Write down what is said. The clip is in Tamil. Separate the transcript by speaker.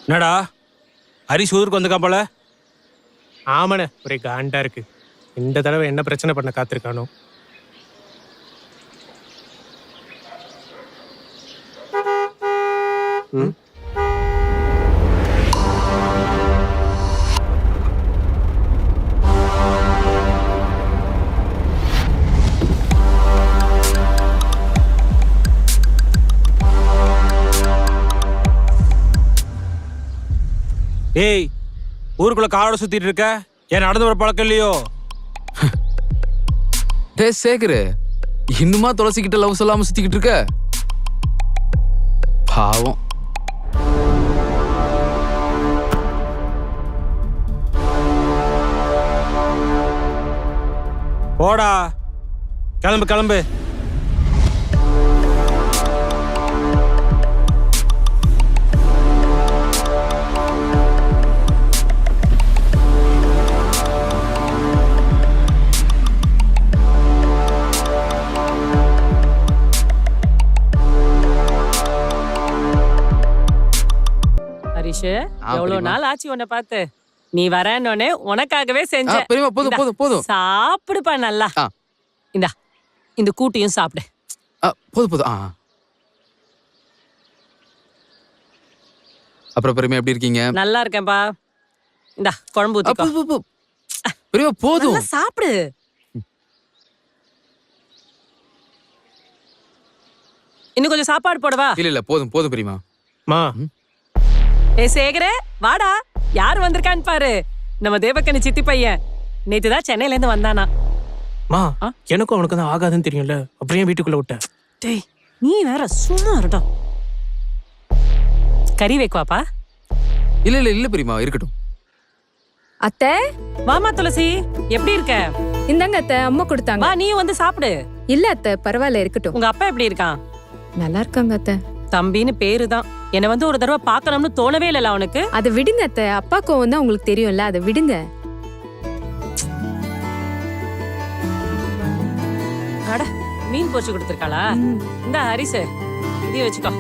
Speaker 1: என்னடா ஹரிஷ் ஊருக்கு வந்துக்கா போல.
Speaker 2: ஆமாண்ணே, ஒரே காண்டா இருக்கு. இந்த தடவை என்ன பிரச்சனை பண்ண காத்திருக்கானோ.
Speaker 1: ஏய், ஊருக்குள்ள காரோட சுத்திட்டு இருக்க, ஏன் நடந்து வர பழக்கம் இல்லையோ?
Speaker 3: டே சேகரு, இன்னுமா துளசிக்கிட்ட லவ் சொல்லாம சுத்திக்கிட்டு இருக்க? பாவம்.
Speaker 1: போடா, கிளம்பு கிளம்பு.
Speaker 4: ஹரிஷ், எவ்வளவு நாள் ஆச்சு உன்னை பார்த்து. நீ வரேன்னே உனக்காகவே செஞ்சேன்.
Speaker 3: பெரியமா போதும் போதும் போதும்.
Speaker 4: சாப்பிடுப்பா நல்லா. இந்தா, இந்த கூட்டியும் சாப்பிடு.
Speaker 3: போதும் போதும். அப்புறம் பெரியமா எப்படி இருக்கீங்க?
Speaker 4: நல்லா இருக்கேன்பா. இந்தா குழம்பு ஊத்திக்கோ.
Speaker 3: பெரியமா போதும்.
Speaker 4: நல்லா சாப்பிடு. இன்னும் கொஞ்சம் சாப்பாடு போடவா?
Speaker 3: இல்ல போதும் போதும் பெரியமா.
Speaker 2: மா,
Speaker 4: ஏ சேகரே, வாடா. யார் வந்திருக்கான்னு பாரு. நம்ம தேவக்கனி சித்தி பையன். நேத்துதான் சென்னையில இருந்து வந்தானா.
Speaker 2: மா, எனக்கும் அவனுக்கு தான் ஆகாதுன்னு தெரியும்ல, அப்புறம் ஏன் வீட்டுக்குள்ள விட்ட?
Speaker 4: டேய், நீ வேற சும்மா இருடா. கறி வைக்குவாப்பா?
Speaker 3: இல்ல பெரியமா, இருக்கட்டும்.
Speaker 5: அத்தை,
Speaker 4: வாமா துளசி, எப்படி இருக்க?
Speaker 5: இந்தாங்க அத்தை, அம்மா கொடுத்தாங்க.
Speaker 4: வா, நீ வந்து சாப்பிடு.
Speaker 5: இல்ல அத்தை, பரவாயில்ல, இருக்கட்டும்.
Speaker 4: உங்க அப்பா எப்படி இருக்கான்?
Speaker 5: நல்லா இருக்காங்க அத்தை.
Speaker 4: தம்பின்னு பேருதான். என்ன வந்து ஒரு தடவை பார்க்கணும்னு தோணவே இல்லல அவனுக்கு.
Speaker 5: அதை விடுங்க அத்தை, அப்பா கோவம் தான் உங்களுக்கு தெரியும்ல, அதை விடுங்க.
Speaker 4: அட, மீன் பொரிச்சு கொடுத்துருக்காளா? இந்த ஹரிசு, இதையும் வச்சுக்கோ.